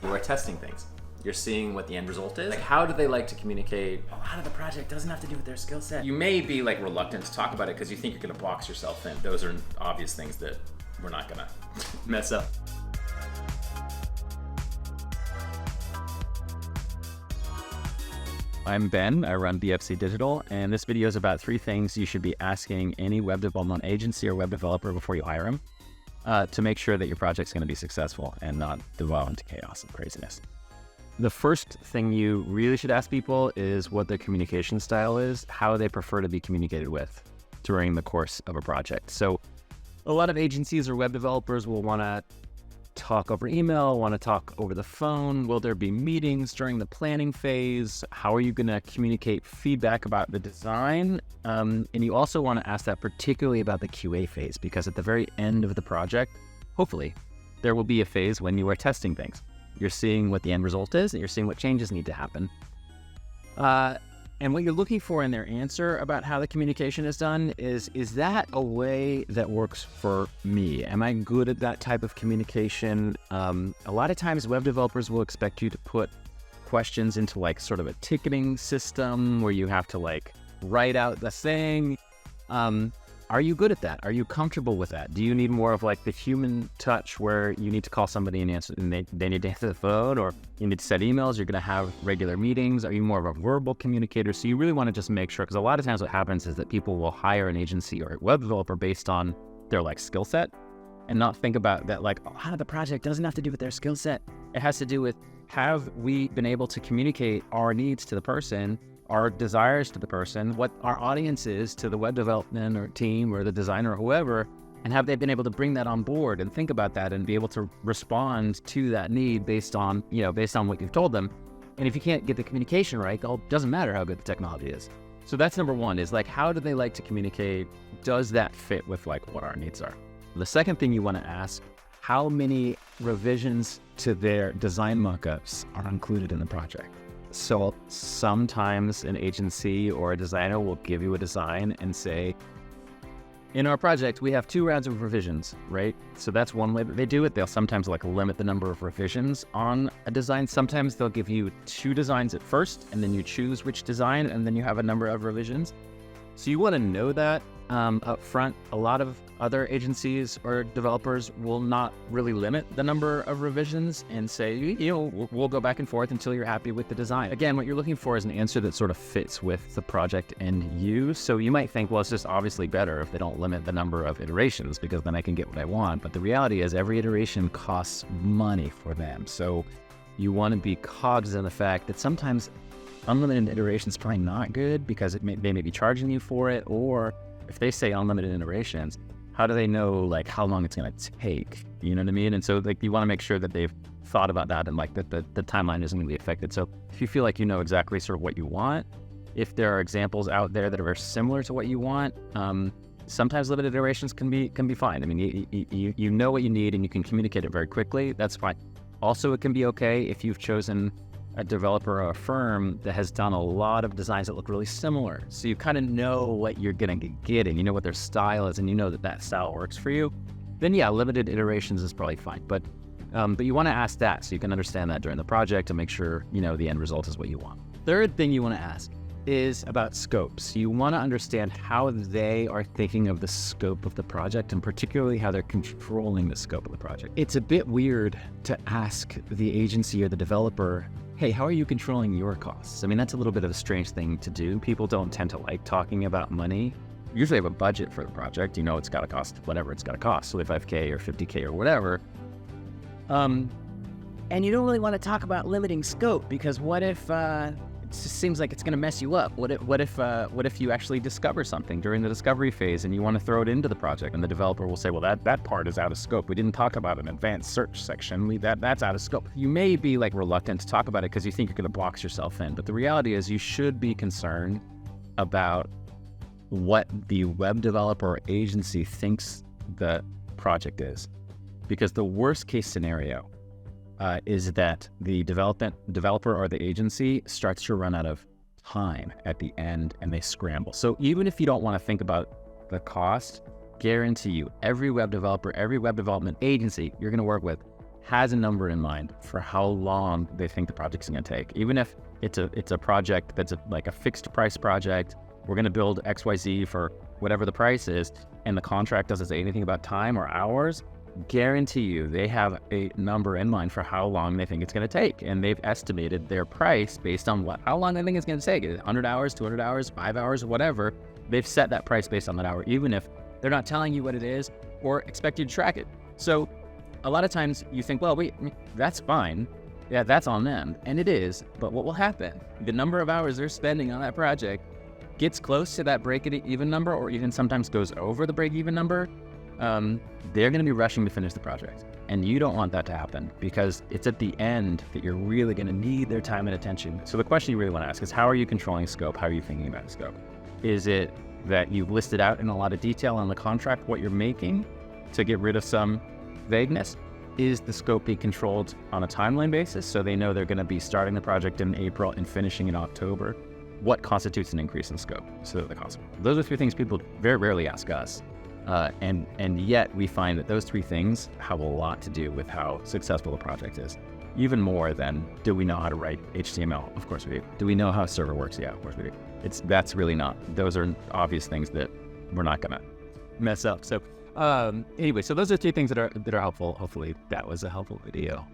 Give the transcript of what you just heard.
You are testing things. You're seeing what the end result is. Like, how do they like to communicate? A lot of the project doesn't have to do with their skill set. You may be like reluctant to talk about it because you think you're gonna box yourself in. Those are obvious things that we're not gonna mess up. I'm Ben, I run BFC Digital, and this video is about 3 things you should be asking any web development agency or web developer before you hire them to make sure that your project's going to be successful and not devolve into chaos and craziness. The first thing you really should ask people is what their communication style is, how they prefer to be communicated with during the course of a project. So a lot of agencies or web developers will want to talk over email, want to talk over the phone. Will there be meetings during the planning phase? How are you going to communicate feedback about the design? And you also want to ask that particularly about the QA phase, because at the very end of the project, hopefully, there will be a phase when you are testing things. You're seeing what the end result is, and you're seeing what changes need to happen. And what you're looking for in their answer about how the communication is done is that a way that works for me? Am I good at that type of communication? A lot of times web developers will expect you to put questions into like sort of a ticketing system where you have to like write out the thing. Are you good at that? Are you comfortable with that? Do you need more of like the human touch where you need to call somebody and answer, and they need to answer the phone, or you need to set emails, you're going to have regular meetings? Are you more of a verbal communicator? So you really want to just make sure, because a lot of times what happens is that people will hire an agency or a web developer based on their like skill set and not think about that like, oh, how the project doesn't have to do with their skill set. It has to do with, have we been able to communicate our needs to the person, our desires to the person, what our audience is to the web development or team or the designer or whoever, and have they been able to bring that on board and think about that and be able to respond to that need based on what you've told them. And if you can't get the communication right, it doesn't matter how good the technology is. So that's number one, is like, how do they like to communicate? Does that fit with like what our needs are? The second thing you want to ask, how many revisions to their design mockups are included in the project? So sometimes an agency or a designer will give you a design and say, in our project, we have 2 rounds of revisions, right? So that's one way that they do it. They'll sometimes like limit the number of revisions on a design. Sometimes they'll give you 2 designs at first, and then you choose which design, and then you have a number of revisions. So you want to know that up front. A lot of other agencies or developers will not really limit the number of revisions and say, we'll go back and forth until you're happy with the design. Again, what you're looking for is an answer that sort of fits with the project and you. So you might think, well, it's just obviously better if they don't limit the number of iterations, because then I can get what I want. But the reality is every iteration costs money for them. So you want to be cognizant of the fact that sometimes unlimited iterations is probably not good, because they may be charging you for it. Or if they say unlimited iterations, how do they know like how long it's going to take? You know what I mean? And so like you want to make sure that they've thought about that and like that the timeline isn't going to be affected. So if you feel like you know exactly sort of what you want, if there are examples out there that are very similar to what you want, sometimes limited iterations can be fine. I mean, you know what you need and you can communicate it very quickly. That's fine. Also, it can be okay if you've chosen a developer or a firm that has done a lot of designs that look really similar. So you kind of know what you're going to be getting, you know what their style is, and you know that style works for you. Then yeah, limited iterations is probably fine. But you want to ask that so you can understand that during the project and make sure, the end result is what you want. Third thing you want to ask is about scopes. You want to understand how they are thinking of the scope of the project, and particularly how they're controlling the scope of the project. It's a bit weird to ask the agency or the developer, hey, how are you controlling your costs? I mean, that's a little bit of a strange thing to do. People don't tend to like talking about money. You usually have a budget for the project. It's got to cost whatever it's got to cost, $25K or $50K or whatever. And you don't really want to talk about limiting scope, because what if it just seems like it's going to mess you up? What if you actually discover something during the discovery phase and you want to throw it into the project, and the developer will say, well, that part is out of scope. We didn't talk about an advanced search section. That's out of scope. You may be like reluctant to talk about it because you think you're going to box yourself in. But the reality is you should be concerned about what the web developer or agency thinks the project is. Because the worst case scenario is that the developer or the agency starts to run out of time at the end and they scramble. So even if you don't want to think about the cost, guarantee you every web developer, every web development agency you're going to work with has a number in mind for how long they think the project's going to take. Even if it's a project that's like a fixed price project, we're going to build XYZ for whatever the price is, and the contract doesn't say anything about time or hours, guarantee you they have a number in mind for how long they think it's going to take, and they've estimated their price based on how long they think it's going to take. 100 hours, 200 hours, 5 hours, whatever. They've set that price based on that hour, even if they're not telling you what it is or expect you to track it. So a lot of times you think, well, wait, that's fine. Yeah, that's on them. And it is. But what will happen? The number of hours they're spending on that project gets close to that break-even number, or even sometimes goes over the break-even number. They're going to be rushing to finish the project. And you don't want that to happen, because it's at the end that you're really going to need their time and attention. So the question you really want to ask is, how are you controlling scope? How are you thinking about scope? Is it that you've listed out in a lot of detail on the contract what you're making to get rid of some vagueness? Is the scope being controlled on a timeline basis, so they know they're going to be starting the project in April and finishing in October? What constitutes an increase in scope? So the cost. Those are 3 things people very rarely ask us, and yet we find that those 3 things have a lot to do with how successful the project is. Even more than, do we know how to write HTML? Of course we do. Do we know how a server works? Yeah, of course we do. That's really not. Those are obvious things that we're not going to mess up. So anyway, so those are 3 things that are helpful. Hopefully that was a helpful video.